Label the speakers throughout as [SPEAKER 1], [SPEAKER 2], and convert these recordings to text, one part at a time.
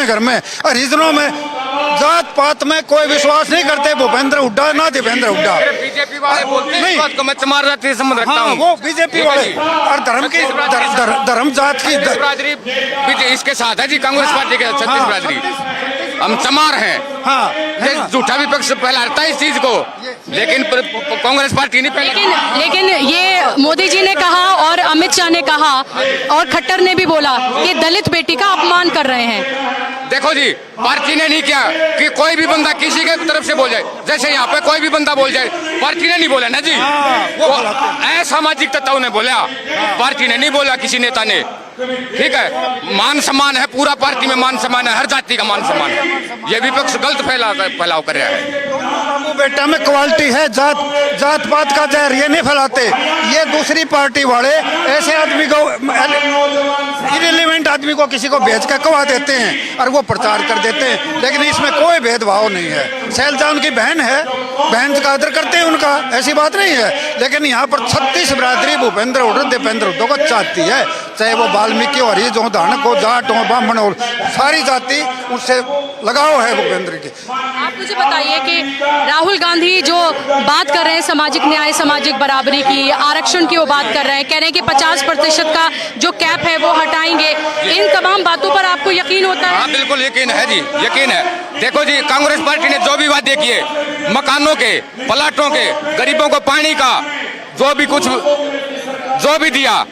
[SPEAKER 1] घर में। हरिजनों में जात पात में कोई विश्वास नहीं करते। भूपेंद्र हुड्डा ना देवेंद्र हुड्डा।
[SPEAKER 2] बीजेपी वाले बोलते हैं इस बात को मैं चमार जाति से संबंध रखता
[SPEAKER 1] हाँ,
[SPEAKER 2] हूँ।
[SPEAKER 1] वो बीजेपी वाले और धर्म जात की
[SPEAKER 2] बिरादरी इसके साथ है जी, कांग्रेस पार्टी के छत्तीस बिरादरी। हम चमार हैं।
[SPEAKER 1] हाँ,
[SPEAKER 2] ये झूठा विपक्ष फैलाता है इस चीज को, लेकिन कांग्रेस पार्टी नहीं फैला।
[SPEAKER 3] लेकिन ये मोदी जी ने कहा और अमित शाह ने कहा और खट्टर ने भी बोला कि दलित बेटी का अपमान कर रहे हैं।
[SPEAKER 2] देखो जी, पार्टी ने नहीं किया कि कोई भी बंदा किसी के तरफ से बोल जाए, जैसे यहाँ पे कोई भी बंदा बोल जाए, पार्टी ने नहीं बोला ना जी। वो असामाजिक तत्वों ने बोला, पार्टी ने नहीं बोला, किसी नेता ने। ठीक है, मान सम्मान है, पूरा पार्टी में मान सम्मान है, हर जाति का मान सम्मान है। ये विपक्ष गलत फैलाव कर रहा है।
[SPEAKER 1] बेटा में क्वालिटी है, जात पात का जहर ये नहीं फैलाते। ये दूसरी पार्टी वाले ऐसे आदमी को, इरेलीवेंट आदमी को किसी को भेज कर कवा देते हैं और वो प्रचार कर देते हैं, लेकिन इसमें कोई भेदभाव नहीं है। शैलजा उनकी बहन है, बहन का आदर करते हैं उनका, ऐसी बात नहीं है। लेकिन यहाँ पर 36 बिरादरी भूपेंद्र हुड्डा देवेंद्र हुड्डा को चाहती है, चाहे वो वाल्मीकि हो, हरिज हो, धानक हो, जाट हो, ब्राह्मण हो, सारी जाति उससे लगाव है भूपेंद्र की।
[SPEAKER 3] आप मुझे बताइए कि राहुल गांधी जो बात कर रहे हैं सामाजिक न्याय, सामाजिक बराबरी की, आरक्षण की वो बात कर रहे हैं, कह रहे हैं कि 50% का जो कैप है वो हटाएंगे। इन तमाम बातों पर आपको यकीन होता है?
[SPEAKER 2] हाँ, बिल्कुल यकीन है जी, यकीन है। देखो जी, कांग्रेस पार्टी ने जो भी वादे किए, मकानों के, प्लाटों के, गरीबों को पानी का, जो भी दिया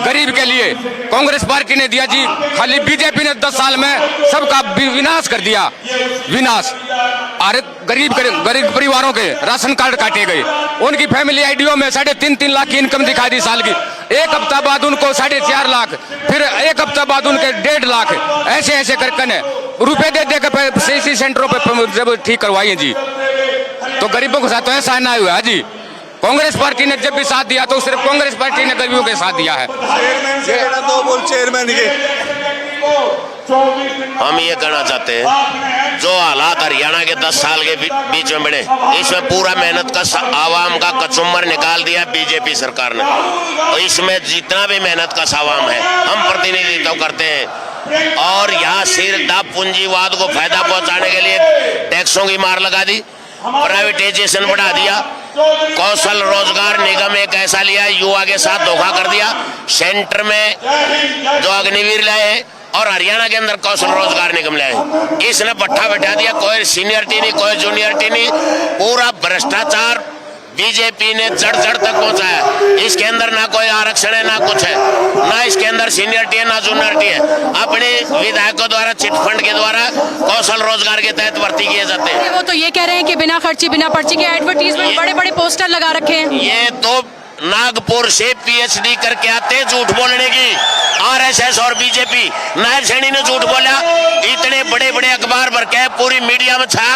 [SPEAKER 2] गरीब के लिए कांग्रेस पार्टी ने दिया जी। खाली बीजेपी ने 10 साल में सबका विनाश कर दिया, विनाश। अरे गरीब परिवारों के राशन कार्ड काटे गए, उनकी फैमिली आईडीओ में 3.5 लाख की इनकम दिखा दी साल की। एक हफ्ता बाद उनको 4.5 लाख, फिर एक हफ्ता बाद उनके 1.5 लाख, ऐसे करके रुपए दे देकर सीसी सेंटरों पर जब ठीक करवाइए जी। तो गरीबों के साथ तो ऐसा ना हुआ जी। कांग्रेस पार्टी ने जब भी साथ दिया तो सिर्फ कांग्रेस पार्टी ने गरीबों के साथ दिया है।
[SPEAKER 4] चेयरमैन के हम ये कहना चाहते हैं, जो हालात हरियाणा के 10 साल के बीच में बने, इसमें पूरा मेहनत का आवाम का कचुम्बर निकाल दिया बीजेपी सरकार ने। तो इसमें जितना भी मेहनत का आवाम है, हम प्रतिनिधित्व करते हैं। और यहाँ सिर्फ पूंजीवाद को फायदा पहुंचाने के लिए टैक्सों की मार लगा दी, प्राइवेटाइजेशन बढ़ा दिया, कौशल रोजगार निगम एक ऐसा लिया, युवा के साथ धोखा कर दिया। सेंटर में जो अग्निवीर लाए और हरियाणा के अंदर कौशल रोजगार निगम लाए, इसने पट्टा बैठा दिया। कोई सीनियरिटी नहीं, कोई जूनियरिटी नहीं, पूरा भ्रष्टाचार बीजेपी ने जड़ तक पहुंचाया। इसके अंदर ना कोई आरक्षण है, ना कुछ है, ना इसके अंदर सीनियरिटी है, ना जूनियरिटी है। अपने विधायकों द्वारा चिट फंड के द्वारा कौशल रोजगार के तहत भर्ती किए जाते हैं।
[SPEAKER 3] वो तो ये कह रहे हैं कि बिना खर्ची बिना पर्ची के एडवर्टीजमेंट, बड़े पोस्टर लगा रखे हैं।
[SPEAKER 4] ये तो नागपुर से पीएचडी करके आते झूठ बोलने की। आरएसएस और बीजेपी नायब सैनी ने झूठ बोला, इतने बड़े अखबार भर के पूरी मीडिया में छा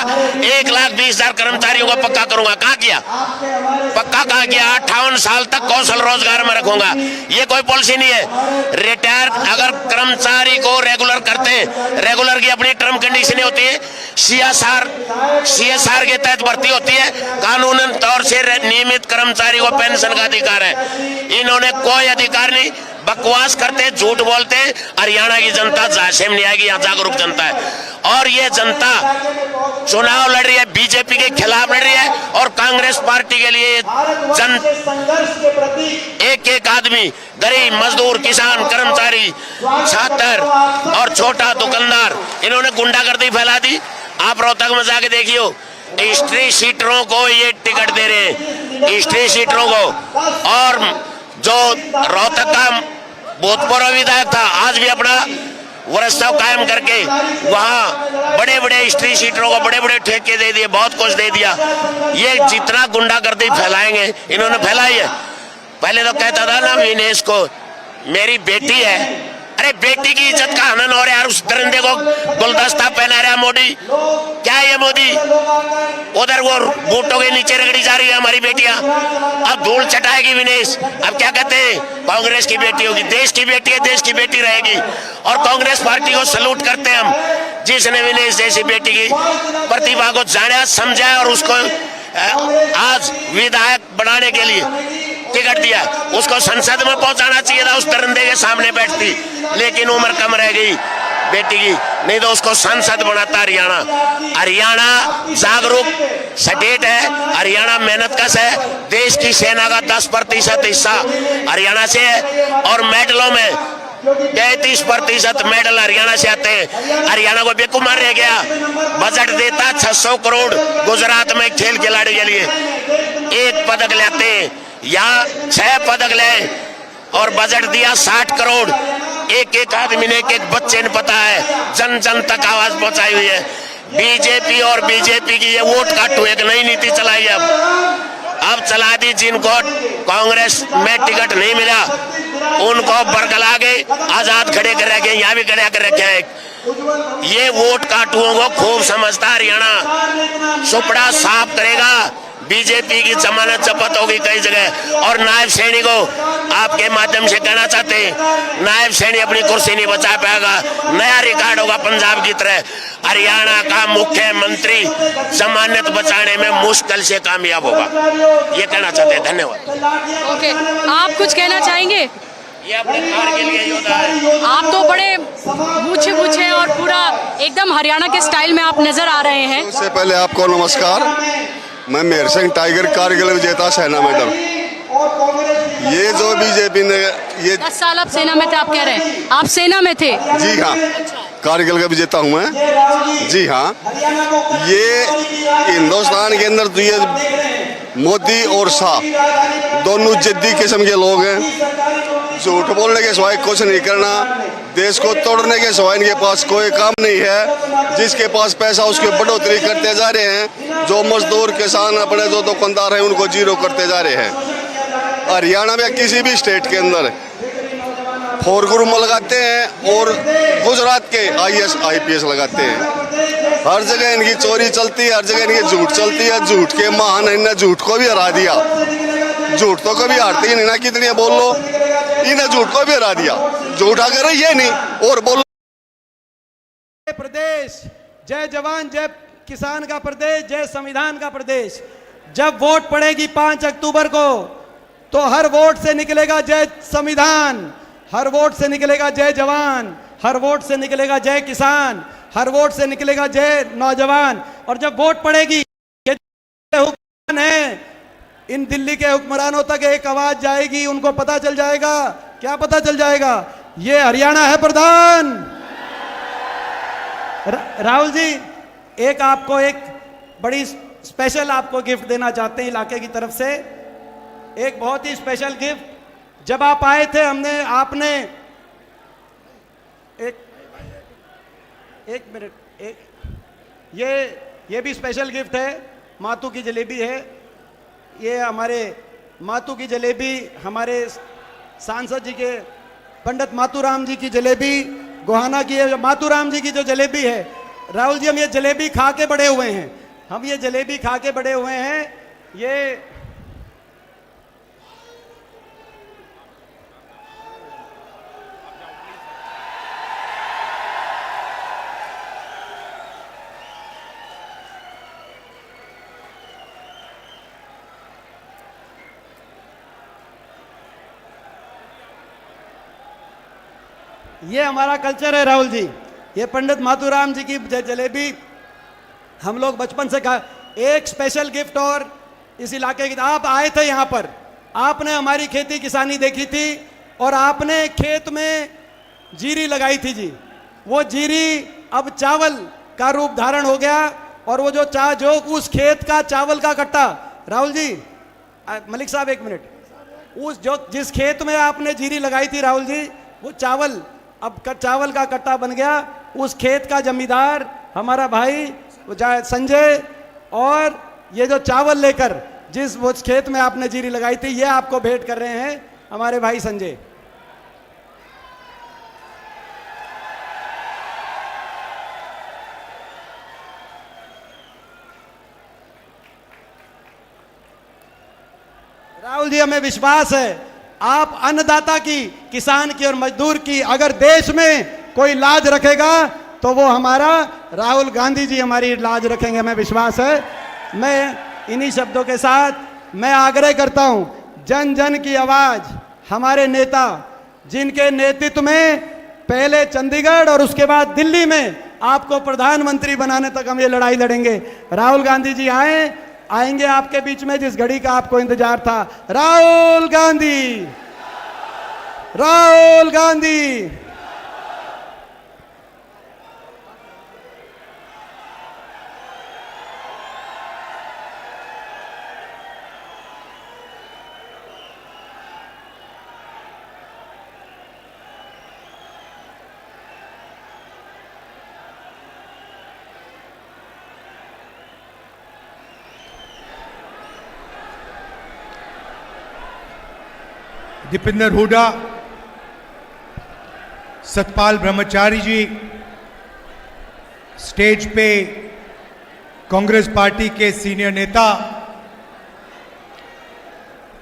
[SPEAKER 4] 1,20,000 कर्मचारियों को पक्का करूंगा। कहाँ किया? पक्का कहाँ किया? 58 साल तक कौशल रोजगार में रखूंगा, ये कोई पॉलिसी नहीं है। रिटायर अगर कर्मचारी को रेगुलर करते, रेगुलर की अपनी टर्म कंडीशन होती है, सीएसआर के तहत भर्ती होती है, कानूनन तौर से नियमित कर्मचारी को पेंशन का अधिकार है। इन्होंने कोई अधिकार नहीं, बकवास करते, झूठ बोलते। हरियाणा की जनता जाशिम नहीं आएगी, यहाँ जागरूक जनता है। और ये जनता चुनाव लड़ रही है, बीजेपी के खिलाफ लड़ रही है और कांग्रेस पार्टी के लिए एक आदमी, गरीब, मजदूर, किसान, कर्मचारी, छात्र और छोटा दुकानदार, इन्होंने गुंडागर्दी फैला दी। आप रोहतक में जाके देखियो, हिस्ट्री शीटरों को ये टिकट दे रहे हैं, हिस्ट्री शीटरों को। और जो रोहतक का भूतपूर्व विधायक था, आज भी अपना वरस्ताव कायम करके वहां बड़े हिस्ट्री शीटरों को बड़े ठेके दे दिए, बहुत कुछ दे दिया। ये जितना गुंडागर्दी फैलाएंगे, इन्होंने फैलाई है। पहले तो कहता था ना विनेश को, मेरी बेटी है। अरे बेटी की इज्जत का हनन हो रहा है यार, उस दरिंदे को गुलदस्ता पहना रहा मोदी। क्या है ये मोदी? उधर वो बूटों के नीचे रगड़ी जा रही है हमारी बेटियां, अब धूल चटाएगी विनेश। अब क्या कहते हैं, कांग्रेस की बेटी होगी, देश की बेटी है, देश की बेटी रहेगी। और कांग्रेस पार्टी को सलूट करते हैं हम, जिसने विनेश जैसी बेटी की प्रतिभा को जाना, समझा और उसको आज विधायक बनाने के लिए टिकट दिया। उसको संसद में पहुंचाना चाहिए था, उस दरिंदे के सामने बैठती, लेकिन उम्र कम रह गई। बेटी की, नहीं तो उसको संसद बनाता हरियाणा। हरियाणा जागरूक स्टेट है, हरियाणा मेहनतकश है, देश की सेना का 10% हिस्सा हरियाणा से है और मेडलों में 33% मेडल हरियाणा से आते हैं। हरियाणा को बेकुमार रह गया, बजट देता 600 करोड़ गुजरात में खेल खिलाड़ी के लिए, 1 पदक लाते हैं, यहाँ 6 पदक ले और बजट दिया 60 करोड़। एक आदमी ने, एक बच्चे ने पता है, जन जन तक आवाज पहुंचाई हुई है। बीजेपी और बीजेपी की ये वोट काटू एक नई नीति चलाई है। अब चला दी, जिनको कांग्रेस में टिकट नहीं मिला उनको बरगला के आजाद खड़े कर रखे, यहाँ भी खड़े कर रखे हैं। ये वोट काटुओं को खूब समझता हरियाणा, सुपड़ा साफ करेगा। बीजेपी की जमानत जब्त होगी कई जगह। और नायब सैनी को आपके माध्यम से कहना चाहते हैं, नायब सैनी अपनी कुर्सी नहीं बचा पाएगा, नया रिकॉर्ड होगा पंजाब की तरह। हरियाणा का मुख्यमंत्री जमानत बचाने में मुश्किल से कामयाब होगा, ये कहना चाहते हैं। धन्यवाद।
[SPEAKER 3] ओके, आप कुछ कहना चाहेंगे?
[SPEAKER 4] ये अपने कारगिल के योद्धा है।
[SPEAKER 3] आप तो बड़े मूछे और पूरा एकदम हरियाणा के स्टाइल में आप नजर आ रहे हैं।
[SPEAKER 5] उससे पहले आपको नमस्कार, मैं मेहर सिंह, टाइगर कारगिल विजेता सेना मेडल। ये जो बीजेपी ने ये
[SPEAKER 3] 10 साल आप सेना में थे, आप कह रहे हैं आप सेना में थे?
[SPEAKER 5] जी हाँ, कारगिल का विजेता हूँ मैं। जी हाँ, ये हिंदुस्तान के अंदर तो ये मोदी और शाह दोनों जिद्दी किस्म के लोग हैं। झूठ बोलने के सिवाय कुछ नहीं करना, देश को तोड़ने के सिवाय इनके पास कोई काम नहीं है। जिसके पास पैसा उसकी बढ़ोतरी करते जा रहे हैं, जो मजदूर किसान अपने जो दुकानदार हैं उनको जीरो करते जा रहे हैं। हरियाणा में किसी भी स्टेट के अंदर फोरग्रुम लगाते हैं और गुजरात के IAS IPS लगाते हैं। हर जगह इनकी चोरी चलती है, हर जगह इनकी झूठ चलती है। झूठ के महान इन्हें झूठ को भी हरा दिया। झूठ तो कभी हारती ही नहीं ना, कितनी बोल लो, इन्हें झूठ को भी हरा दिया। झूठा कर रही है नहीं और बोलो।
[SPEAKER 6] प्रदेश जय जवान जय किसान का प्रदेश, जय संविधान का प्रदेश। जब वोट पड़ेगी 5 अक्टूबर को तो हर वोट से निकलेगा जय संविधान, हर वोट से निकलेगा जय जवान, हर वोट से निकलेगा जय किसान, हर वोट से निकलेगा जय नौजवान। और जब वोट पड़ेगी, ये हुक्मरान है, इन दिल्ली के हुक्मरानों तक एक आवाज जाएगी, उनको पता चल जाएगा। क्या पता चल जाएगा? ये हरियाणा है प्रधान। राहुल जी, एक आपको एक बड़ी स्पेशल आपको गिफ्ट देना चाहते हैं इलाके की तरफ से, एक बहुत ही स्पेशल गिफ्ट। जब आप आए थे आपने एक मिनट, ये भी स्पेशल गिफ्ट है, मातू की जलेबी है। ये हमारे मातू की जलेबी, हमारे सांसद जी के पंडित मातूराम जी की जलेबी, गोहाना की मातूराम जी की जो जलेबी है। राहुल जी, हम ये जलेबी खा के बड़े हुए हैं, हम ये जलेबी खा के बड़े हुए हैं। ये हमारा कल्चर है राहुल जी। ये पंडित मातूराम जी की जलेबी हम लोग बचपन से खा। एक स्पेशल गिफ्ट और इस इलाके की, आप आए थे यहाँ पर, आपने हमारी खेती किसानी देखी थी और आपने खेत में जीरी लगाई थी जी। वो जीरी अब चावल का रूप धारण हो गया और वो जो उस खेत का चावल का कट्टा, राहुल जी, मलिक साहब एक मिनट, जिस खेत में आपने जीरी लगाई थी राहुल जी, वो चावल अब चावल का कट्टा बन गया। उस खेत का जमींदार हमारा भाई संजय, और ये जो चावल लेकर जिस वो खेत में आपने जीरी लगाई थी, ये आपको भेंट कर रहे हैं हमारे भाई संजय। राहुल जी, हमें विश्वास है आप अन्नदाता की, किसान की और मजदूर की अगर देश में कोई लाज रखेगा तो वो हमारा राहुल गांधी जी हमारी लाज रखेंगे, हमें विश्वास है। मैं इन्हीं शब्दों के साथ मैं आग्रह करता हूं, जन जन की आवाज, हमारे नेता जिनके नेतृत्व में पहले चंडीगढ़ और उसके बाद दिल्ली में आपको प्रधानमंत्री बनाने तक हम ये लड़ाई लड़ेंगे। राहुल गांधी जी आएंगे आपके बीच में जिस घड़ी का आपको इंतजार था। राहुल गांधी, राहुल गांधी।
[SPEAKER 7] दीपेंद्र हुड्डा, सतपाल ब्रह्मचारी जी, स्टेज पे कांग्रेस पार्टी के सीनियर नेता,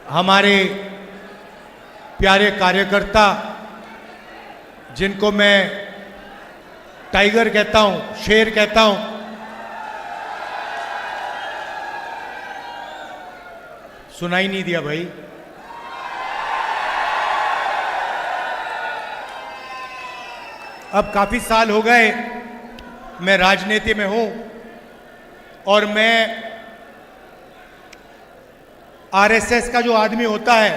[SPEAKER 7] हमारे प्यारे कार्यकर्ता जिनको मैं टाइगर कहता हूं, शेर कहता हूं, सुनाई नहीं दिया भाई। अब काफी साल हो गए मैं राजनीति में हूं और मैं आरएसएस का जो आदमी होता है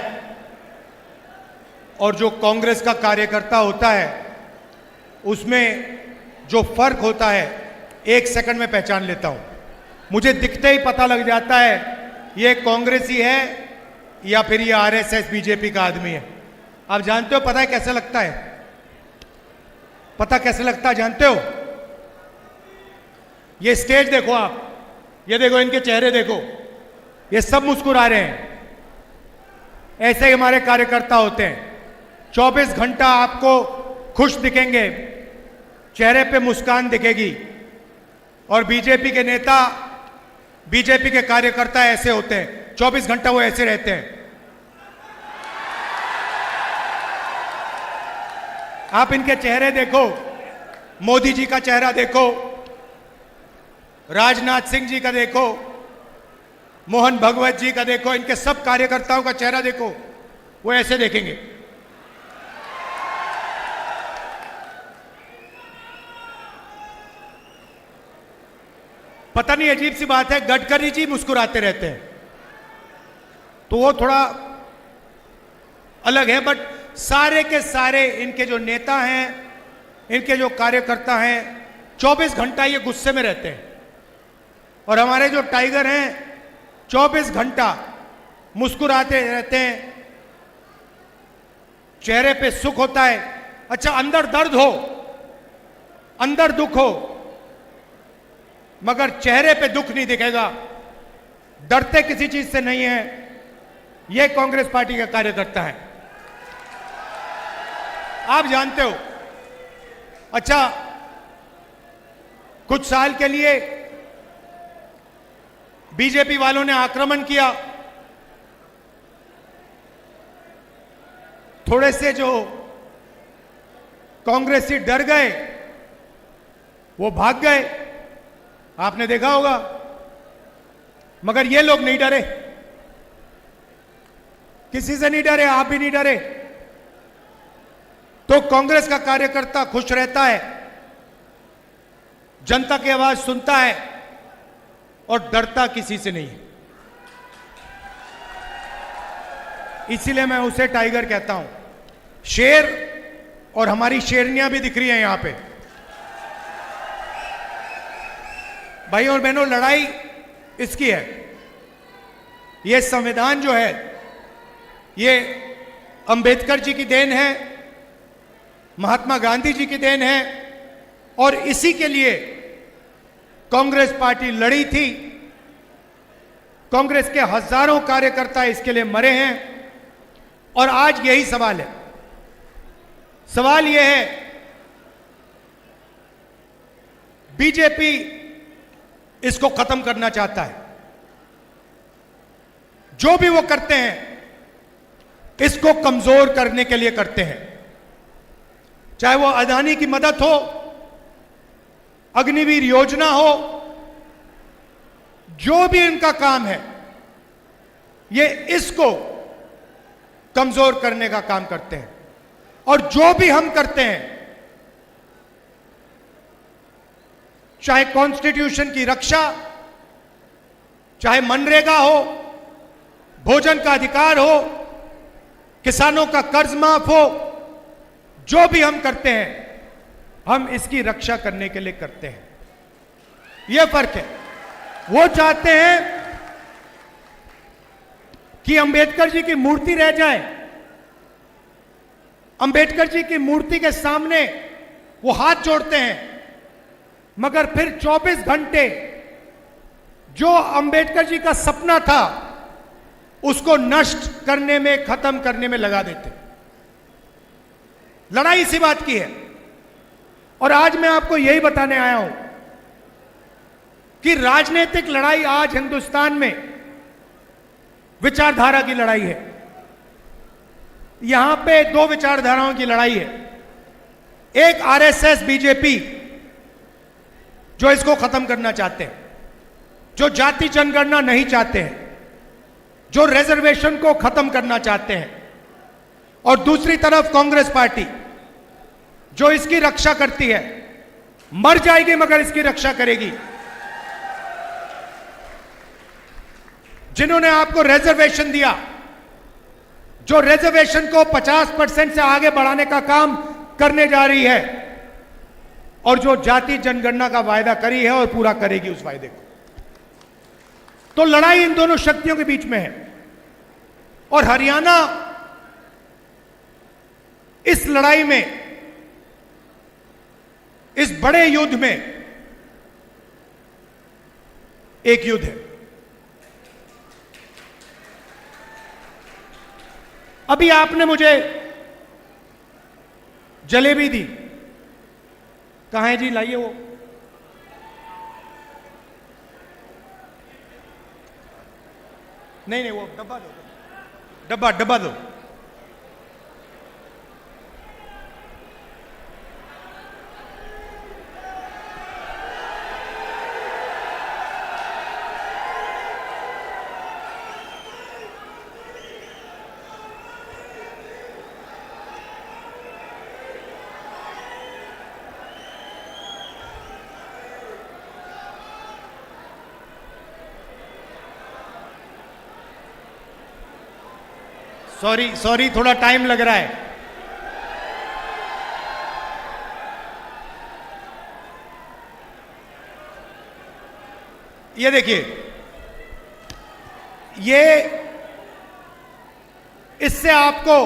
[SPEAKER 7] और जो कांग्रेस का कार्यकर्ता होता है उसमें जो फर्क होता है 1 सेकंड में पहचान लेता हूं। मुझे दिखते ही पता लग जाता है ये कांग्रेसी है या फिर ये आरएसएस बीजेपी का आदमी है। आप जानते हो पता है कैसे लगता है? पता कैसे लगता है जानते हो? ये स्टेज देखो आप, ये देखो इनके चेहरे देखो, ये सब मुस्कुरा रहे हैं। ऐसे ही हमारे कार्यकर्ता होते हैं। 24 घंटा आपको खुश दिखेंगे, चेहरे पे मुस्कान दिखेगी। और बीजेपी के नेता, बीजेपी के कार्यकर्ता ऐसे होते हैं, 24 घंटा वो ऐसे रहते हैं। आप इनके चेहरे देखो, मोदी जी का चेहरा देखो, राजनाथ सिंह जी का देखो, मोहन भगवत जी का देखो, इनके सब कार्यकर्ताओं का चेहरा देखो, वो ऐसे देखेंगे। पता नहीं अजीब सी बात है, गडकरी जी मुस्कुराते रहते हैं तो वो थोड़ा अलग है, बट सारे के सारे इनके जो नेता हैं, इनके जो कार्यकर्ता हैं, 24 घंटा ये गुस्से में रहते हैं। और हमारे जो टाइगर हैं 24 घंटा मुस्कुराते रहते हैं, चेहरे पे सुख होता है। अच्छा, अंदर दर्द हो, अंदर दुख हो, मगर चेहरे पे दुख नहीं दिखेगा। डरते किसी चीज से नहीं है। ये कांग्रेस पार्टी का कार्यकर्ता है, आप जानते हो। अच्छा, कुछ साल के लिए बीजेपी वालों ने आक्रमण किया, थोड़े से जो कांग्रेसी डर गए, वो भाग गए, आपने देखा होगा। मगर ये लोग नहीं डरे, किसी से नहीं डरे, आप भी नहीं डरे। तो कांग्रेस का कार्यकर्ता खुश रहता है, जनता की आवाज सुनता है और डरता किसी से नहीं। इसीलिए मैं उसे टाइगर कहता हूं, शेर। और हमारी शेरनियां भी दिख रही हैं यहां पे। भाई और बहनों, लड़ाई इसकी है। यह संविधान जो है, ये अंबेडकर जी की देन है, महात्मा गांधी जी की देन है, और इसी के लिए कांग्रेस पार्टी लड़ी थी। कांग्रेस के हजारों कार्यकर्ता इसके लिए मरे हैं। और आज यही सवाल है। सवाल यह है, बीजेपी इसको खत्म करना चाहता है। जो भी वो करते हैं, इसको कमजोर करने के लिए करते हैं। चाहे वो अदानी की मदद हो, अग्निवीर योजना हो, जो भी इनका काम है, ये इसको कमजोर करने का काम करते हैं। और जो भी हम करते हैं, चाहे कॉन्स्टिट्यूशन की रक्षा, चाहे मनरेगा हो, भोजन का अधिकार हो, किसानों का कर्ज माफ हो, जो भी हम करते हैं हम इसकी रक्षा करने के लिए करते हैं। यह फर्क है। वो चाहते हैं कि अंबेडकर जी की मूर्ति रह जाए, अंबेडकर जी की मूर्ति के सामने वो हाथ जोड़ते हैं, मगर फिर 24 घंटे जो अंबेडकर जी का सपना था उसको नष्ट करने में, खत्म करने में लगा देते। लड़ाई इसी बात की है। और आज मैं आपको यही बताने आया हूं कि राजनीतिक लड़ाई आज हिंदुस्तान में विचारधारा की लड़ाई है। यहां पे दो विचारधाराओं की लड़ाई है। एक आरएसएस बीजेपी जो इसको खत्म करना चाहते हैं, जो जाति जनगणना नहीं चाहते हैं, जो रिजर्वेशन को खत्म करना चाहते हैं, और दूसरी तरफ कांग्रेस पार्टी जो इसकी रक्षा करती है, मर जाएगी मगर इसकी रक्षा करेगी। जिन्होंने आपको रिजर्वेशन दिया, जो रिजर्वेशन को 50% से आगे बढ़ाने का काम करने जा रही है, और जो जाति जनगणना का वायदा करी है और पूरा करेगी उस वायदे को। तो लड़ाई इन दोनों शक्तियों के बीच में है। और हरियाणा इस लड़ाई में, इस बड़े युद्ध में एक युद्ध है। अभी आपने मुझे जलेबी दी, कहां है जी, लाइए वो। नहीं वो डब्बा दो, डब्बा दो। सॉरी थोड़ा टाइम लग रहा है। ये देखिए, ये इससे आपको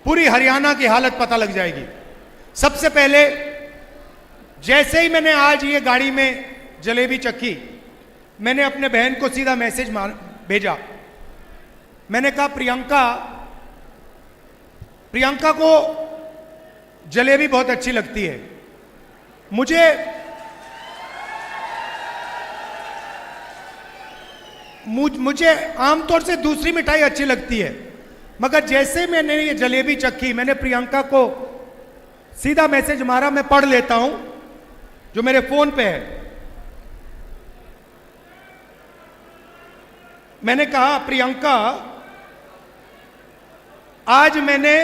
[SPEAKER 7] पूरी हरियाणा की हालत पता लग जाएगी। सबसे पहले जैसे ही मैंने आज ये गाड़ी में जलेबी चखी, मैंने अपने बहन को सीधा मैसेज भेजा। मैंने कहा प्रियंका को जलेबी बहुत अच्छी लगती है। मुझे आमतौर से दूसरी मिठाई अच्छी लगती है, मगर जैसे मैंने ये जलेबी चखी, मैंने प्रियंका को सीधा मैसेज मारा। मैं पढ़ लेता हूं जो मेरे फोन पे है। मैंने कहा, प्रियंका, आज मैंने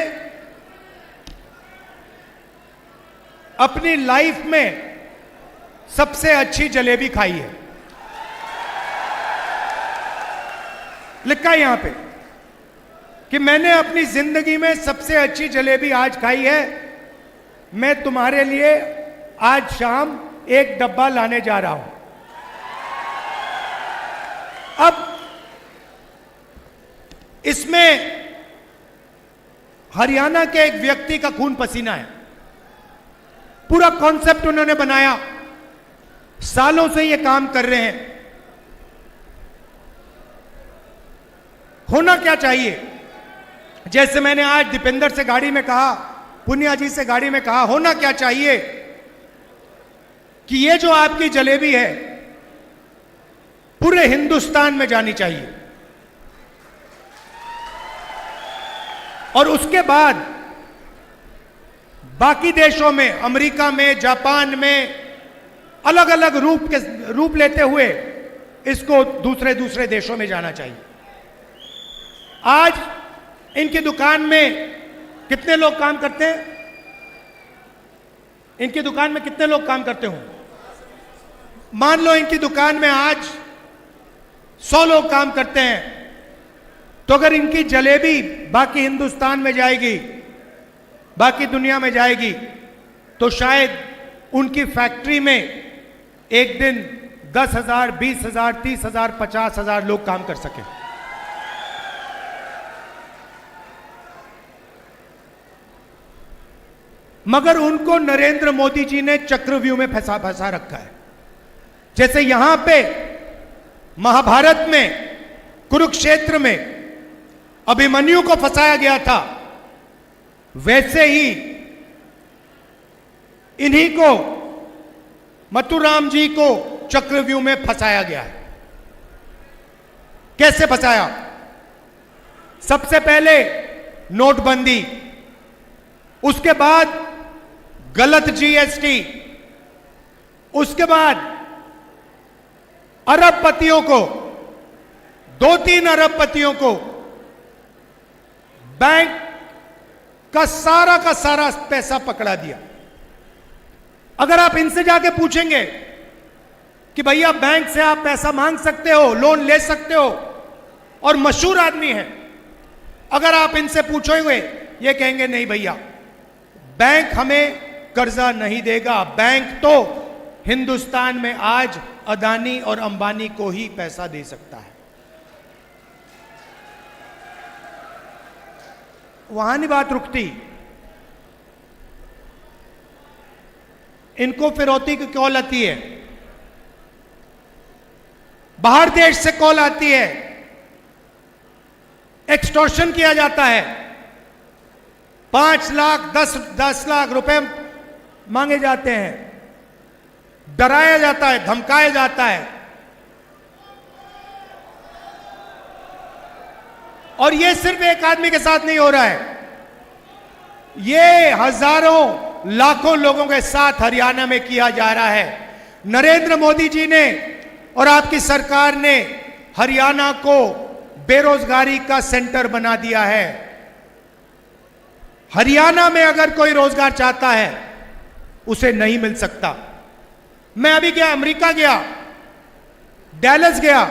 [SPEAKER 7] अपनी लाइफ में सबसे अच्छी जलेबी खाई है। लिखा है यहां पे कि मैंने अपनी जिंदगी में सबसे अच्छी जलेबी आज खाई है। मैं तुम्हारे लिए आज शाम एक डब्बा लाने जा रहा हूं। अब इसमें हरियाणा के एक व्यक्ति का खून पसीना है। पूरा कॉन्सेप्ट उन्होंने बनाया, सालों से ये काम कर रहे हैं। होना क्या चाहिए, जैसे मैंने आज दीपेंद्र से गाड़ी में कहा, पुनिया जी से गाड़ी में कहा, होना क्या चाहिए कि ये जो आपकी जलेबी है पूरे हिंदुस्तान में जानी चाहिए, और उसके बाद बाकी देशों में, अमेरिका में, जापान में, अलग अलग रूप लेते हुए इसको दूसरे दूसरे देशों में जाना चाहिए। आज इनकी दुकान में कितने लोग काम करते हैं? इनकी दुकान में कितने लोग काम करते हों? मान लो इनकी दुकान में आज 100 लोग काम करते हैं, तो अगर इनकी जलेबी बाकी हिंदुस्तान में जाएगी, बाकी दुनिया में जाएगी, तो शायद उनकी फैक्ट्री में एक दिन 10,000, 20,000, 30,000, 50,000 लोग काम कर सकें। मगर उनको नरेंद्र मोदी जी ने चक्रव्यूह में फंसा रखा है। जैसे यहां पे महाभारत में, कुरुक्षेत्र में अभिमन्यु को फंसाया गया था, वैसे ही इन्हीं को, मथुराम जी को चक्रव्यूह में फंसाया गया है। कैसे फंसाया? सबसे पहले नोटबंदी, उसके बाद गलत जीएसटी, उसके बाद अरबपतियों को, 2-3 अरबपतियों को बैंक का सारा पैसा पकड़ा दिया। अगर आप इनसे जाके पूछेंगे कि भैया बैंक से आप पैसा मांग सकते हो, लोन ले सकते हो, और मशहूर आदमी है, अगर आप इनसे पूछोगे ये कहेंगे नहीं भैया, बैंक हमें कर्जा नहीं देगा। बैंक तो हिंदुस्तान में आज अदानी और अंबानी को ही पैसा दे सकता है। वहां नहीं बात रुकती, इनको फिरौती की कॉल आती है, बाहर देश से कॉल आती है, एक्सटॉर्शन किया जाता है, 5 लाख 10 लाख रुपए मांगे जाते हैं, डराया जाता है, धमकाया जाता है। और यह सिर्फ एक आदमी के साथ नहीं हो रहा है, यह हजारों लाखों लोगों के साथ हरियाणा में किया जा रहा है। नरेंद्र मोदी जी ने और आपकी सरकार ने हरियाणा को बेरोजगारी का सेंटर बना दिया है। हरियाणा में अगर कोई रोजगार चाहता है उसे नहीं मिल सकता। मैं अभी गया, अमेरिका गया, डैलस गया,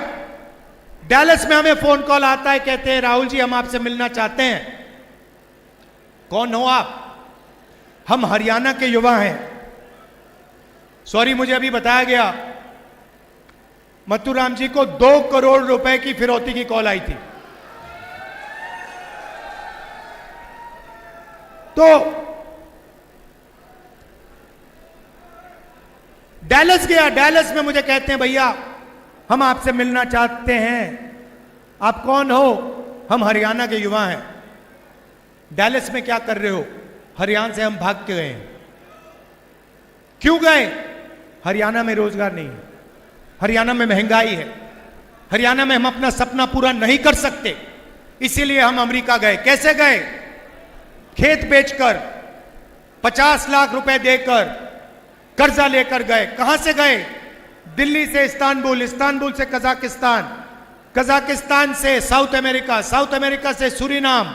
[SPEAKER 7] डैलस में हमें फोन कॉल आता है, कहते हैं राहुल जी हम आपसे मिलना चाहते हैं। कौन हो आप? हम हरियाणा के युवा हैं। सॉरी, मुझे अभी बताया गया मथुराम जी को 2 करोड़ रुपए की फिरौती की कॉल आई थी। तो डैलस गया, डैलस में मुझे कहते हैं भैया हम आपसे मिलना चाहते हैं। आप कौन हो? हम हरियाणा के युवा हैं। डैलस में क्या कर रहे हो? हरियाणा से हम भाग के गए हैं। क्यों गए? हरियाणा में रोजगार नहीं है, हरियाणा में महंगाई है, हरियाणा में हम अपना सपना पूरा नहीं कर सकते, इसीलिए हम अमेरिका गए। कैसे गए? खेत बेचकर, 50 लाख रुपए देकर, कर्जा लेकर गए। कहां से गए? दिल्ली से इस्तांबुल, इस्तांबुल से कजाकिस्तान, कजाकिस्तान से साउथ अमेरिका, साउथ अमेरिका से सूरीनाम,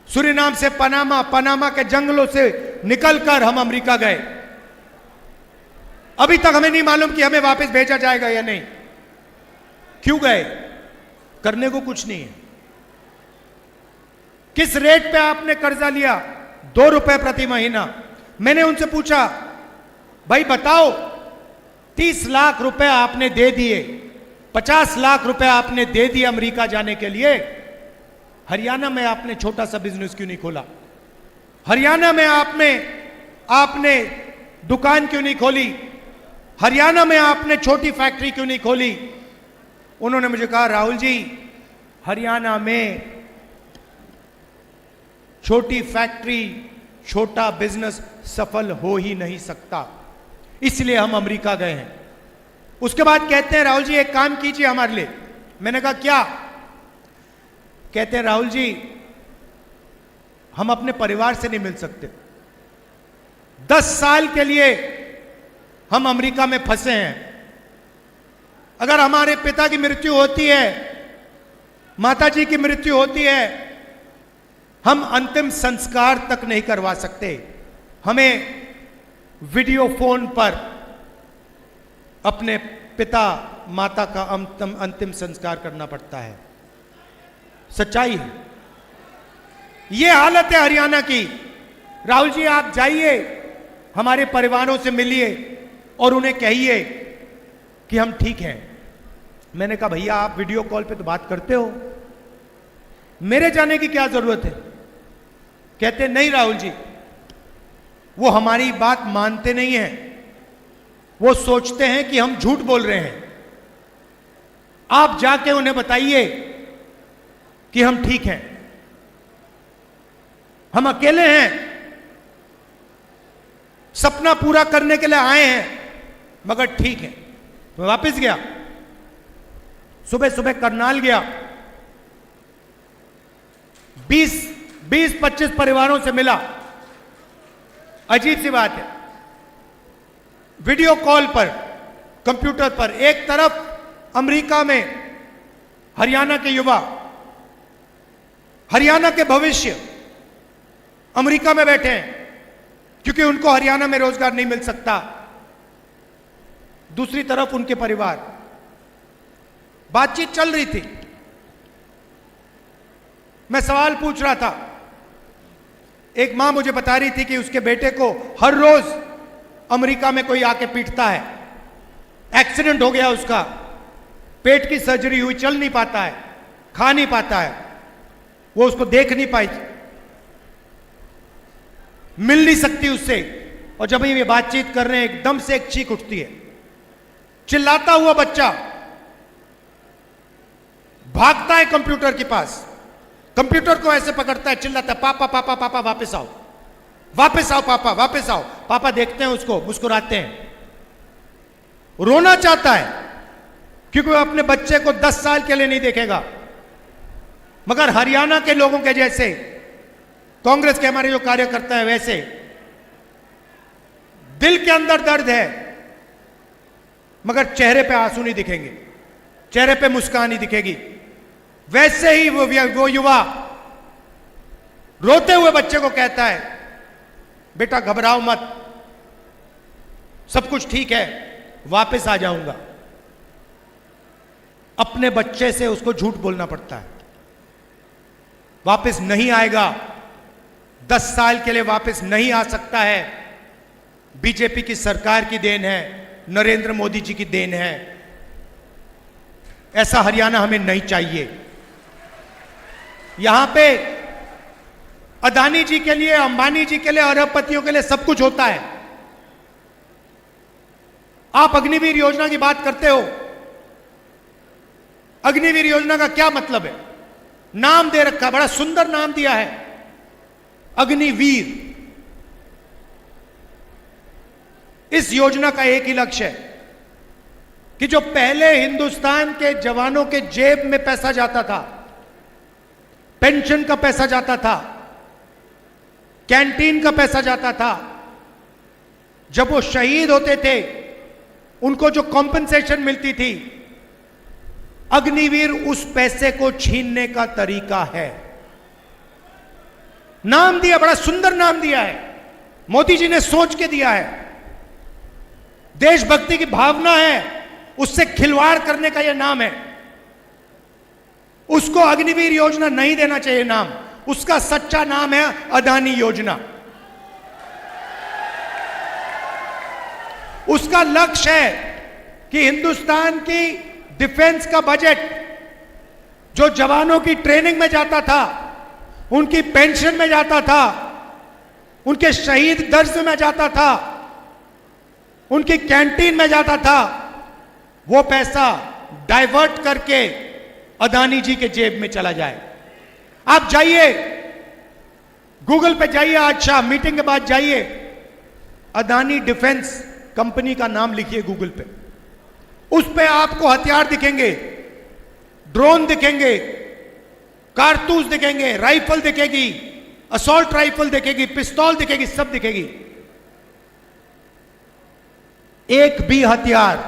[SPEAKER 7] सूरीनाम से पनामा, पनामा के जंगलों से निकलकर हम अमेरिका गए। अभी तक हमें नहीं मालूम कि हमें वापस भेजा जाएगा या नहीं। क्यों गए? करने को कुछ नहीं है। किस रेट पे आपने कर्जा लिया? 2 रुपए प्रति महीना। मैंने उनसे पूछा भाई बताओ, 30 लाख रुपए आपने दे दिए, 50 लाख रुपए आपने दे दिए अमेरिका जाने के लिए, हरियाणा में आपने छोटा सा बिजनेस क्यों नहीं खोला? हरियाणा में आपने दुकान क्यों नहीं खोली? हरियाणा में आपने छोटी फैक्ट्री क्यों नहीं खोली? उन्होंने मुझे कहा राहुल जी, हरियाणा में छोटी फैक्ट्री, छोटा बिजनेस सफल हो ही नहीं सकता, इसलिए हम अमेरिका गए हैं। उसके बाद कहते हैं राहुल जी एक काम कीजिए हमारे लिए। मैंने कहा क्या? कहते हैं राहुल जी हम अपने परिवार से नहीं मिल सकते, 10 साल के लिए हम अमेरिका में फंसे हैं। अगर हमारे पिता की मृत्यु होती है, माता जी की मृत्यु होती है, हम अंतिम संस्कार तक नहीं करवा सकते। हमें वीडियो फोन पर अपने पिता माता का अंतिम संस्कार करना पड़ता है। सच्चाई है। ये हालत है हरियाणा की। राहुल जी आप जाइए, हमारे परिवारों से मिलिए और उन्हें कहिए कि हम ठीक हैं। मैंने कहा भैया आप वीडियो कॉल पे तो बात करते हो, मेरे जाने की क्या जरूरत है? कहते नहीं राहुल जी, वो हमारी बात मानते नहीं हैं, वो सोचते हैं कि हम झूठ बोल रहे हैं। आप जाके उन्हें बताइए कि हम ठीक हैं, हम अकेले हैं, सपना पूरा करने के लिए आए हैं, मगर ठीक है। तो वापस गया, सुबह सुबह करनाल गया, 20-25 परिवारों से मिला। अजीब सी बात है, वीडियो कॉल पर, कंप्यूटर पर एक तरफ अमेरिका में हरियाणा के युवा, हरियाणा के भविष्य अमेरिका में बैठे हैं क्योंकि उनको हरियाणा में रोजगार नहीं मिल सकता। दूसरी तरफ उनके परिवार। बातचीत चल रही थी, मैं सवाल पूछ रहा था। एक मां मुझे बता रही थी कि उसके बेटे को हर रोज अमेरिका में कोई आके पीटता है, एक्सीडेंट हो गया उसका, पेट की सर्जरी हुई, चल नहीं पाता है, खा नहीं पाता है, वो उसको देख नहीं पाई, मिल नहीं सकती उससे। और जब ये बातचीत कर रहे हैं एकदम से एक चीख उठती है, चिल्लाता हुआ बच्चा भागता है कंप्यूटर के पास, कंप्यूटर को ऐसे पकड़ता है, चिल्लाता है पापा पापा पापा वापस आओ, वापस आओ पापा, वापस आओ। पापा देखते हैं उसको, मुस्कुराते हैं। रोना चाहता है क्योंकि वो अपने बच्चे को 10 साल के लिए नहीं देखेगा। मगर हरियाणा के लोगों के जैसे, कांग्रेस के हमारे जो कार्यकर्ता है वैसे, दिल के अंदर दर्द है मगर चेहरे पे आंसू नहीं दिखेंगे, चेहरे पे मुस्कान नहीं दिखेगी। वैसे ही वो युवा रोते हुए बच्चे को कहता है बेटा घबराओ मत, सब कुछ ठीक है, वापस आ जाऊंगा। अपने बच्चे से उसको झूठ बोलना पड़ता है, वापस नहीं आएगा, 10 साल के लिए वापस नहीं आ सकता है। बीजेपी की सरकार की देन है, नरेंद्र मोदी जी की देन है। ऐसा हरियाणा हमें नहीं चाहिए। यहां पे अदानी जी के लिए, अंबानी जी के लिए, अरबपतियों के लिए सब कुछ होता है। आप अग्निवीर योजना की बात करते हो, अग्निवीर योजना का क्या मतलब है? नाम दे रखा, बड़ा सुंदर नाम दिया है, अग्निवीर। इस योजना का एक ही लक्ष्य है कि जो पहले हिंदुस्तान के जवानों के जेब में पैसा जाता था, पेंशन का पैसा जाता था, कैंटीन का पैसा जाता था, जब वो शहीद होते थे उनको जो कॉम्पेंसेशन मिलती थी, अग्निवीर उस पैसे को छीनने का तरीका है। नाम दिया, बड़ा सुंदर नाम दिया है, मोदी जी ने सोच के दिया है। देशभक्ति की भावना है, उससे खिलवाड़ करने का यह नाम है। उसको अग्निवीर योजना नहीं देना चाहिए नाम, उसका सच्चा नाम है अदानी योजना। उसका लक्ष्य है कि हिंदुस्तान की डिफेंस का बजट जो जवानों की ट्रेनिंग में जाता था, उनकी पेंशन में जाता था, उनके शहीद दर्ज में जाता था, उनकी कैंटीन में जाता था, वो पैसा डाइवर्ट करके अदानी जी के जेब में चला जाए। आप जाइए, गूगल पे जाइए, आज शाम मीटिंग के बाद जाइए, अदानी डिफेंस कंपनी का नाम लिखिए गूगल पे, उस पे आपको हथियार दिखेंगे, ड्रोन दिखेंगे, कारतूस दिखेंगे, राइफल दिखेगी, असॉल्ट राइफल दिखेगी, पिस्तौल दिखेगी, सब दिखेगी। एक भी हथियार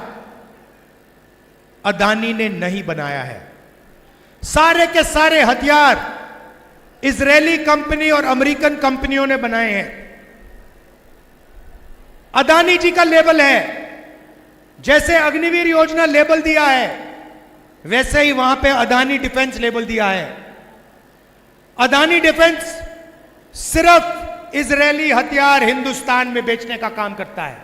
[SPEAKER 7] अदानी ने नहीं बनाया है। सारे के सारे हथियार इजरायली कंपनी और अमेरिकन कंपनियों ने बनाए हैं। अदानी जी का लेबल है जैसे अग्निवीर योजना लेबल दिया है, वैसे ही वहां पे अदानी डिफेंस लेबल दिया है। अदानी डिफेंस सिर्फ इजरायली हथियार हिंदुस्तान में बेचने का काम करता है,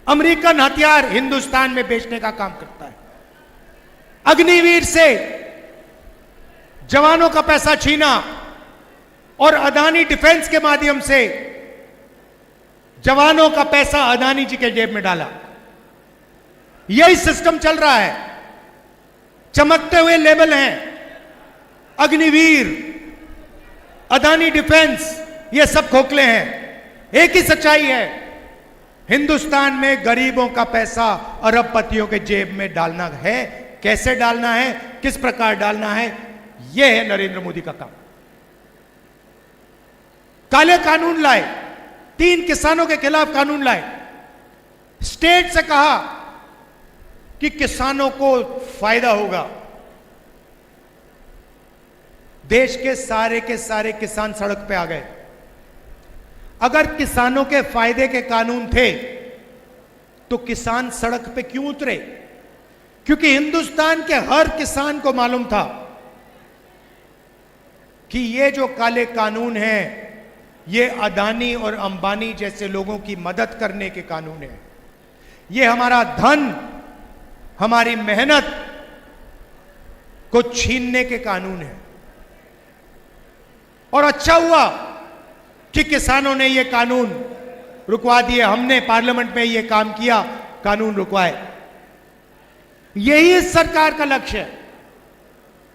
[SPEAKER 7] अमेरिकन हथियार हिंदुस्तान में बेचने का काम करता है। अग्निवीर से जवानों का पैसा छीना और अदानी डिफेंस के माध्यम से जवानों का पैसा अदानी जी के जेब में डाला। यही सिस्टम चल रहा है। चमकते हुए लेबल हैं, अग्निवीर, अदानी डिफेंस, ये सब खोखले हैं। एक ही सच्चाई है, हिंदुस्तान में गरीबों का पैसा अरबपतियों के जेब में डालना है। कैसे डालना है, किस प्रकार डालना है, यह है नरेंद्र मोदी का काम। काले कानून लाए, 3 किसानों के खिलाफ कानून लाए, स्टेट से कहा कि किसानों को फायदा होगा। देश के सारे किसान सड़क पे आ गए। अगर किसानों के फायदे के कानून थे तो किसान सड़क पे क्यों उतरे? क्योंकि हिंदुस्तान के हर किसान को मालूम था कि ये जो काले कानून हैं, ये अदानी और अंबानी जैसे लोगों की मदद करने के कानून हैं। ये हमारा धन, हमारी मेहनत को छीनने के कानून है। और अच्छा हुआ कि किसानों ने ये कानून रुकवा दिए। हमने पार्लियामेंट में ये काम किया, कानून रुकवाए। यही इस सरकार का लक्ष्य है।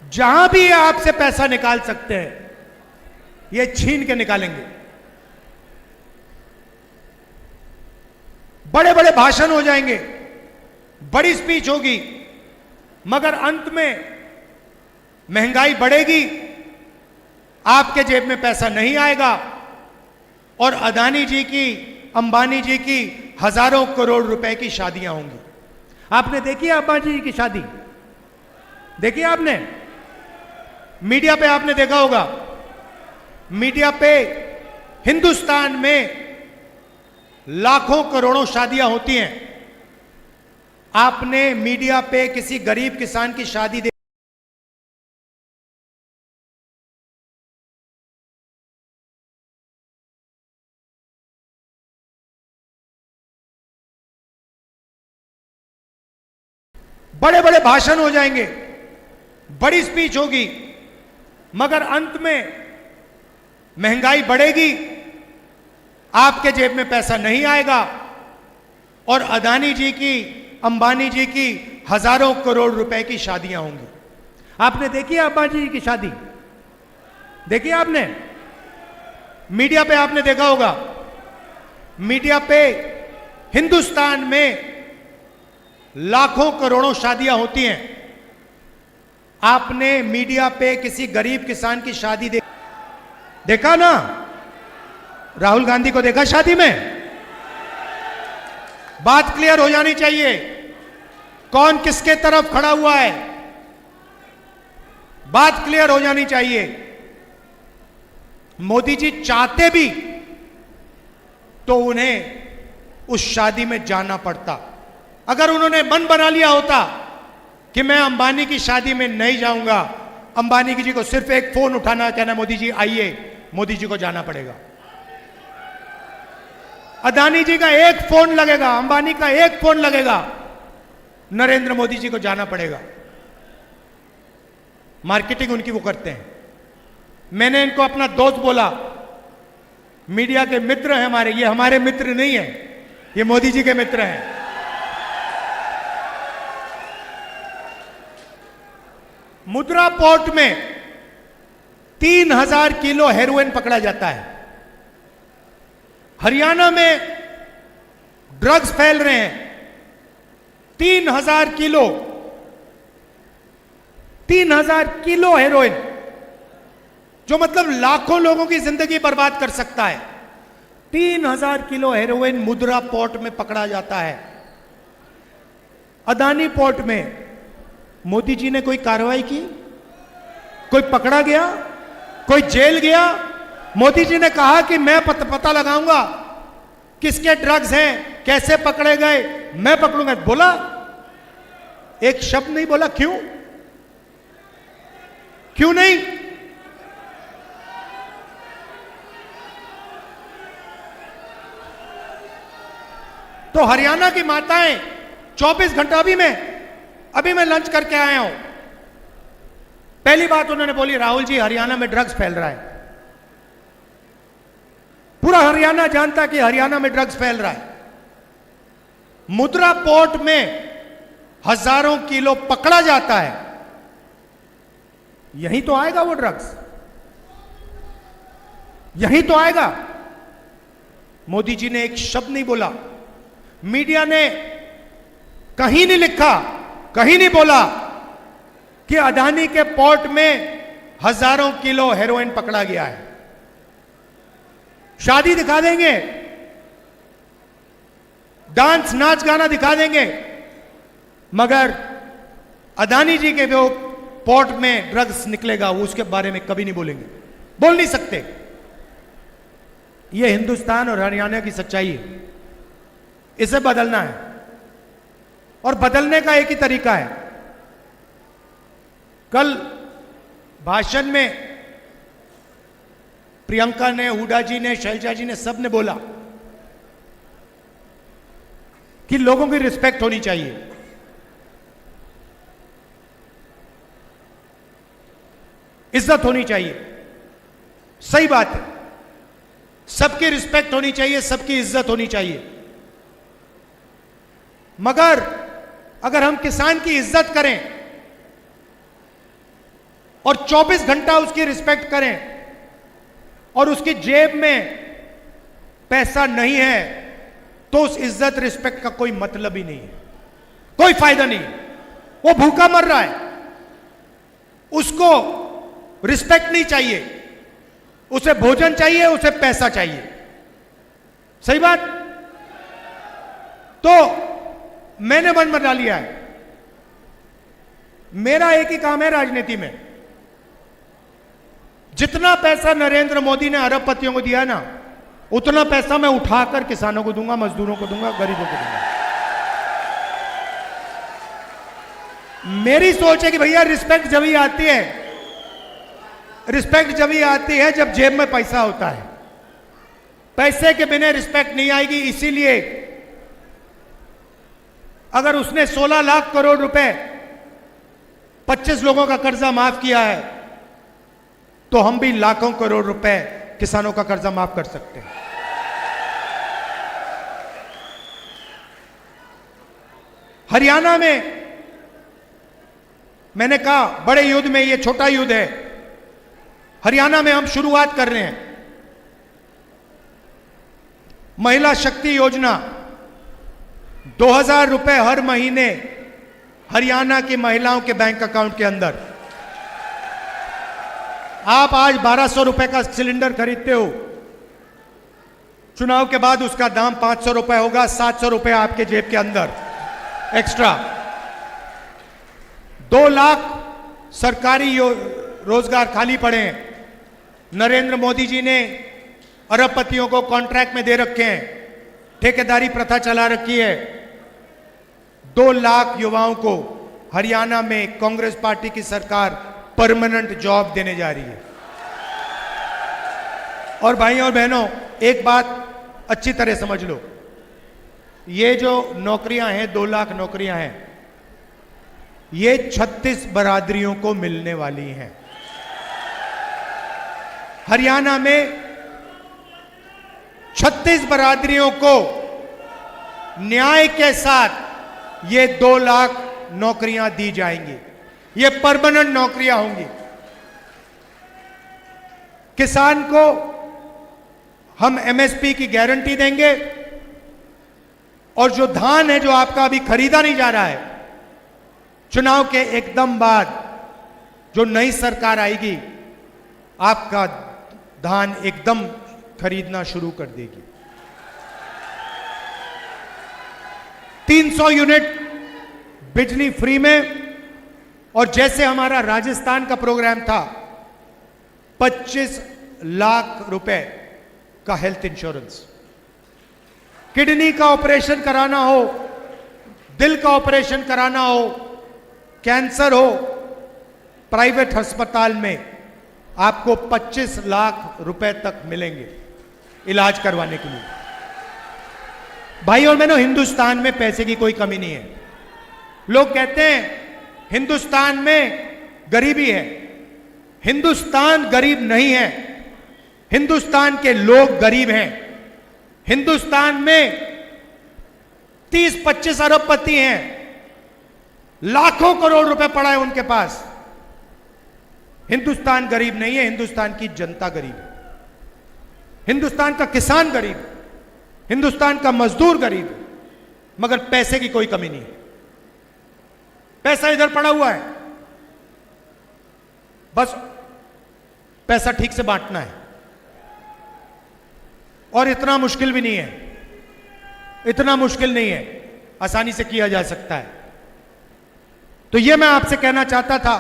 [SPEAKER 7] जहां भी आपसे पैसा निकाल सकते हैं, ये छीन के निकालेंगे। बड़े बड़े भाषण हो जाएंगे, बड़ी स्पीच होगी, मगर अंत में महंगाई बढ़ेगी, आपके जेब में पैसा नहीं आएगा और अदानी जी की, अंबानी जी की हजारों करोड़ रुपए की शादियां होंगी। आपने देखी है अंबानी जी की शादी? देखी आपने? मीडिया पे आपने देखा होगा। मीडिया पे हिंदुस्तान में लाखों करोड़ों शादियां होती हैं। आपने मीडिया पे किसी गरीब किसान की शादी देखी? बड़े बड़े भाषण हो जाएंगे, बड़ी स्पीच होगी, मगर अंत में महंगाई बढ़ेगी, आपके जेब में पैसा नहीं आएगा और अदानी जी की, अंबानी जी की हजारों करोड़ रुपए की शादियां होंगी। आपने देखी है अंबानी जी की शादी? देखी आपने? मीडिया पे आपने देखा होगा। मीडिया पे हिंदुस्तान में लाखों करोड़ों शादियां होती हैं। आपने मीडिया पे किसी गरीब किसान की शादी देखा ना? राहुल गांधी को देखा शादी में? बात क्लियर हो जानी चाहिए, कौन किसके तरफ खड़ा हुआ है, बात क्लियर हो जानी चाहिए। मोदी जी चाहते भी तो उन्हें उस शादी में जाना पड़ता। अगर उन्होंने मन बना लिया होता कि मैं अंबानी की शादी में नहीं जाऊंगा, अंबानी जी को सिर्फ एक फोन उठाना, कहना मोदी जी आइए, मोदी जी को जाना पड़ेगा। अदानी जी का एक फोन लगेगा, अंबानी का एक फोन लगेगा, नरेंद्र मोदी जी को जाना पड़ेगा। मार्केटिंग उनकी वो करते हैं। मैंने इनको अपना दोस्त बोला, मीडिया के मित्र हैं हमारे, ये हमारे मित्र नहीं है, ये मोदी जी के मित्र हैं। मुद्रा पोर्ट में 3000 किलो हेरोइन पकड़ा जाता है। हरियाणा में ड्रग्स फैल रहे हैं। 3000 किलो हेरोइन, जो मतलब लाखों लोगों की जिंदगी बर्बाद कर सकता है। 3000 किलो हेरोइन मुद्रा पोर्ट में पकड़ा जाता है। अदानी पोर्ट में मोदी जी ने कोई कार्रवाई की? कोई पकड़ा गया? कोई जेल गया? मोदी जी ने कहा कि मैं पता लगाऊंगा किसके ड्रग्स हैं, कैसे पकड़े गए, मैं पकड़ूंगा। बोला, एक शब्द नहीं बोला। क्यों? क्यों नहीं? तो हरियाणा की माताएं 24 घंटा, अभी मैं लंच करके आया हूं, पहली बात उन्होंने बोली, राहुल जी हरियाणा में ड्रग्स फैल रहा है। पूरा हरियाणा जानता है कि हरियाणा में ड्रग्स फैल रहा है। मुद्रा पोर्ट में हजारों किलो पकड़ा जाता है, यहीं तो आएगा वो ड्रग्स, यहीं तो आएगा। मोदी जी ने एक शब्द नहीं बोला, मीडिया ने कहीं नहीं लिखा, कहीं नहीं बोला कि अदानी के पोर्ट में हजारों किलो हेरोइन पकड़ा गया है। शादी दिखा देंगे, डांस नाच गाना दिखा देंगे, मगर अदानी जी के जो पोर्ट में ड्रग्स निकलेगा वो उसके बारे में कभी नहीं बोलेंगे, बोल नहीं सकते। ये हिंदुस्तान और हरियाणा की सच्चाई है, इसे बदलना है और बदलने का एक ही तरीका है। कल भाषण में प्रियंका ने, हुडा जी ने, शैलजा जी ने, सब ने बोला कि लोगों की रिस्पेक्ट होनी चाहिए। इज्जत होनी चाहिए, सही बात है, सबकी रिस्पेक्ट होनी चाहिए, सबकी इज्जत होनी चाहिए। मगर अगर हम किसान की इज्जत करें और 24 घंटा उसकी रिस्पेक्ट करें और उसकी जेब में पैसा नहीं है, तो उस इज्जत रिस्पेक्ट का कोई मतलब ही नहीं है, कोई फायदा नहीं। वो भूखा मर रहा है, उसको रिस्पेक्ट नहीं चाहिए, उसे भोजन चाहिए, उसे पैसा चाहिए। सही बात? तो मैंने मन बना लिया है, मेरा एक ही काम है राजनीति में, जितना पैसा नरेंद्र मोदी ने अरबपतियों को दिया ना, उतना पैसा मैं उठाकर किसानों को दूंगा, मजदूरों को दूंगा, गरीबों को दूंगा। मेरी सोच है कि भैया रिस्पेक्ट जब ही आती है, रिस्पेक्ट जब ही आती है जब जेब में पैसा होता है। पैसे के बिना रिस्पेक्ट नहीं आएगी। इसीलिए अगर उसने 16 लाख करोड़ रुपए 25 लोगों का कर्जा माफ किया है, तो हम भी लाखों करोड़ रुपए किसानों का कर्जा माफ कर सकते हैं। हरियाणा में मैंने कहा, बड़े युद्ध में ये छोटा युद्ध है। हरियाणा में हम शुरुआत कर रहे हैं महिला शक्ति योजना, 2000 रुपए हर महीने हरियाणा की महिलाओं के बैंक अकाउंट के अंदर। आप आज 1200 रुपए का सिलेंडर खरीदते हो, चुनाव के बाद उसका दाम 500 रुपए होगा, 700 रुपए आपके जेब के अंदर एक्स्ट्रा। 2 लाख सरकारी रोजगार खाली पड़े हैं। नरेंद्र मोदी जी ने अरबपतियों को कॉन्ट्रैक्ट में दे रखे हैं, ठेकेदारी प्रथा चला रखी है। 2 लाख युवाओं को हरियाणा में कांग्रेस पार्टी की सरकार परमानेंट जॉब देने जा रही है। और भाइयों और बहनों, एक बात अच्छी तरह समझ लो, ये जो नौकरियां हैं, 2 लाख नौकरियां हैं, ये 36 बरादरियों को मिलने वाली हैं। हरियाणा में 36 बरादरियों को न्याय के साथ ये 2 लाख नौकरियां दी जाएंगी। ये परमानेंट नौकरियां होंगी। किसान को हम एमएसपी की गारंटी देंगे, और जो धान है जो आपका अभी खरीदा नहीं जा रहा है, चुनाव के एकदम बाद जो नई सरकार आएगी, आपका धान एकदम खरीदना शुरू कर देगी। 300 यूनिट बिजली फ्री में, और जैसे हमारा राजस्थान का प्रोग्राम था, 25 लाख रुपए का हेल्थ इंश्योरेंस। किडनी का ऑपरेशन कराना हो, दिल का ऑपरेशन कराना हो, कैंसर हो, प्राइवेट अस्पताल में आपको 25 लाख रुपए तक मिलेंगे इलाज करवाने के लिए। भाई और बहनों, हिंदुस्तान में पैसे की कोई कमी नहीं है। लोग कहते हैं हिंदुस्तान में गरीबी है। हिंदुस्तान गरीब नहीं है, हिंदुस्तान के लोग गरीब हैं। हिंदुस्तान में 30-25 अरबपति हैं, लाखों करोड़ रुपए पड़ा है उनके पास। हिंदुस्तान गरीब नहीं है, हिंदुस्तान की जनता गरीब है। हिंदुस्तान का किसान गरीब है, हिंदुस्तान का मजदूर गरीब है, मगर पैसे की कोई कमी नहीं है। पैसा इधर पड़ा हुआ है, बस पैसा ठीक से बांटना है। और इतना मुश्किल भी नहीं है, इतना मुश्किल नहीं है, आसानी से किया जा सकता है। तो यह मैं आपसे कहना चाहता था,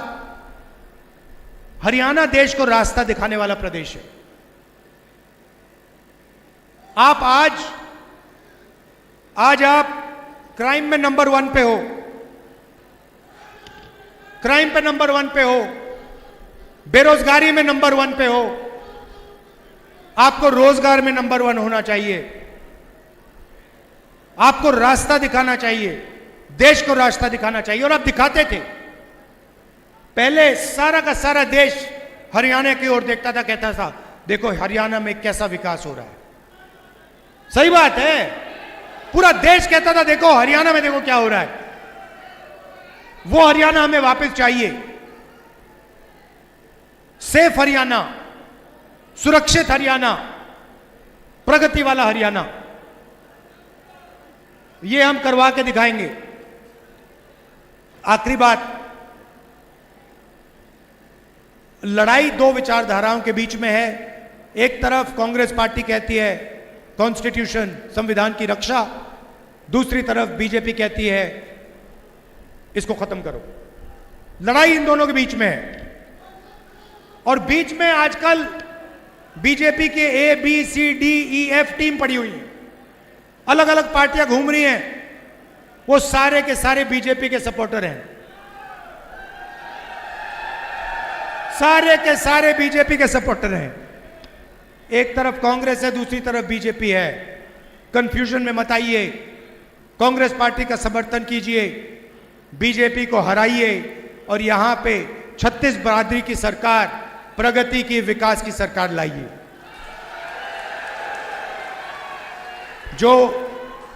[SPEAKER 7] हरियाणा देश को रास्ता दिखाने वाला प्रदेश है। आप आज आप क्राइम में नंबर 1 पे हो, क्राइम पे नंबर 1 पे हो, बेरोजगारी में नंबर 1 पे हो। आपको रोजगार में नंबर 1 होना चाहिए। आपको रास्ता दिखाना चाहिए, देश को रास्ता दिखाना चाहिए, और आप दिखाते थे। पहले सारा का सारा देश हरियाणा की ओर देखता था, कहता था देखो हरियाणा में कैसा विकास हो रहा है। सही बात है, पूरा देश कहता था देखो हरियाणा में देखो क्या हो रहा है। वो हरियाणा हमें वापस चाहिए, सेफ हरियाणा, सुरक्षित हरियाणा, प्रगति वाला हरियाणा। ये हम करवा के दिखाएंगे। आखिरी बात, लड़ाई दो विचारधाराओं के बीच में है। एक तरफ कांग्रेस पार्टी कहती है कॉन्स्टिट्यूशन, संविधान की रक्षा, दूसरी तरफ बीजेपी कहती है इसको खत्म करो। लड़ाई इन दोनों के बीच में है, और बीच में आजकल बीजेपी के ABCDEF टीम पड़ी हुई है। अलग अलग पार्टियां घूम रही हैं, वो सारे के सारे बीजेपी के सपोर्टर हैं, सारे के सारे बीजेपी के सपोर्टर हैं। एक तरफ कांग्रेस है, दूसरी तरफ बीजेपी है। कंफ्यूजन में मत आइए, कांग्रेस पार्टी का समर्थन कीजिए, बीजेपी को हराइए, और यहां पे 36 बरादरी की सरकार, प्रगति की, विकास की सरकार लाइए। जो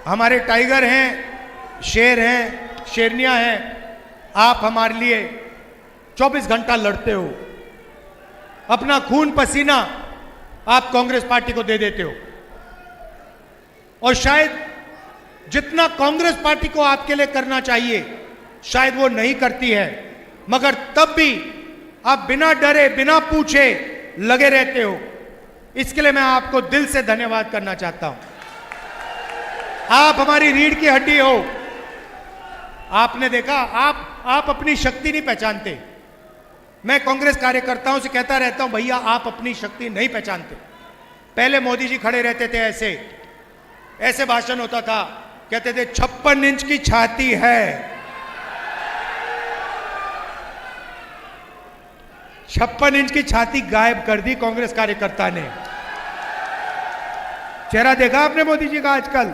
[SPEAKER 7] हमारे टाइगर हैं, शेर हैं, शेरनियां हैं, आप हमारे लिए 24 घंटा लड़ते हो, अपना खून पसीना आप कांग्रेस पार्टी को दे देते हो, और शायद जितना कांग्रेस पार्टी को आपके लिए करना चाहिए शायद वो नहीं करती है, मगर तब भी आप बिना डरे, बिना पूछे लगे रहते हो। इसके लिए मैं आपको दिल से धन्यवाद करना चाहता हूं। आप हमारी रीढ़ की हड्डी हो। आपने देखा, आप अपनी शक्ति नहीं पहचानते। मैं कांग्रेस कार्यकर्ताओं से कहता रहता हूं, भैया आप अपनी शक्ति नहीं पहचानते। पहले मोदी जी खड़े रहते थे, ऐसे भाषण होता था, कहते थे 56 इंच की छाती है। 56 इंच की छाती गायब कर दी कांग्रेस कार्यकर्ता ने। चेहरा देखा आपने मोदी जी का? आजकल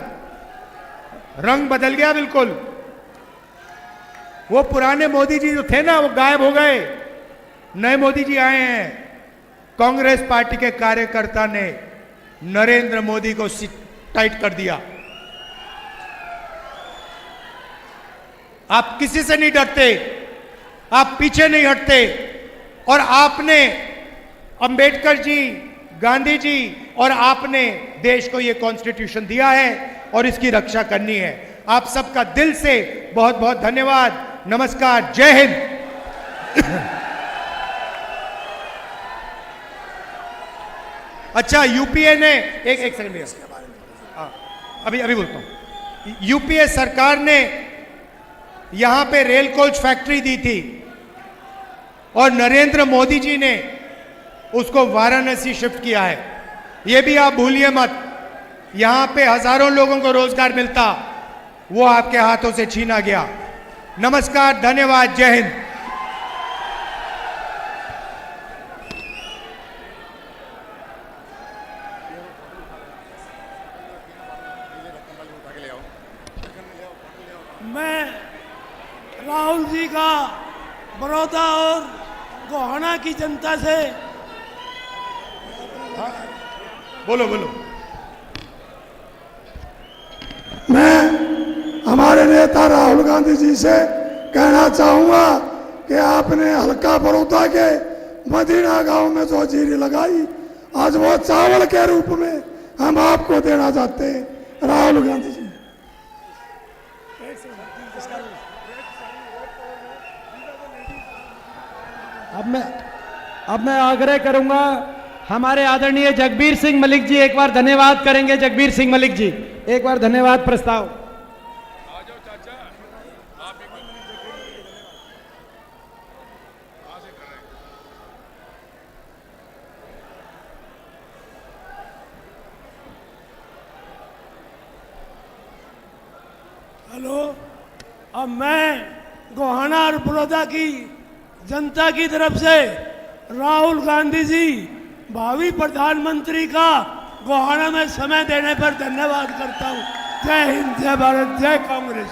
[SPEAKER 7] रंग बदल गया बिल्कुल। वो पुराने मोदी जी जो थे ना, वो गायब हो गए, नए मोदी जी आए हैं। कांग्रेस पार्टी के कार्यकर्ता ने नरेंद्र मोदी को टाइट कर दिया। आप किसी से नहीं डरते, आप पीछे नहीं हटते, और आपने अंबेडकर जी, गांधी जी और आपने देश को यह कॉन्स्टिट्यूशन दिया है और इसकी रक्षा करनी है। आप सबका दिल से बहुत बहुत धन्यवाद। नमस्कार, जय हिंद। अच्छा, यूपीए ने एक सेकंड भैया, अभी बोलता हूं। यूपीए सरकार ने यहां पे रेल कोच फैक्ट्री दी थी, और नरेंद्र मोदी जी ने उसको वाराणसी शिफ्ट किया है। यह भी आप भूलिए मत। यहाँ पे हजारों लोगों को रोजगार मिलता, वो आपके हाथों से छीना गया। नमस्कार, धन्यवाद, जय हिंद।
[SPEAKER 8] मैं राहुल जी का बड़ौदा और गोहाना की जनता से
[SPEAKER 7] बोलो बोलो।
[SPEAKER 9] मैं हमारे नेता राहुल गांधी जी से कहना चाहूंगा कि आपने हल्का बड़ौदा के मदीना गांव में जो जीरी लगाई, आज वो चावल के रूप में हम आपको देना चाहते हैं, राहुल गांधी जी।
[SPEAKER 6] अब मैं आग्रह करूंगा, हमारे आदरणीय जगबीर सिंह मलिक जी एक बार धन्यवाद करेंगे। जगबीर सिंह मलिक जी एक बार धन्यवाद प्रस्ताव।
[SPEAKER 8] हेलो, अब मैं गोहाना और बड़ौदा की जनता की तरफ से राहुल गांधी जी भावी प्रधानमंत्री का गोहाना में समय देने पर धन्यवाद करता हूं। जय हिंद, जय भारत, जय कांग्रेस।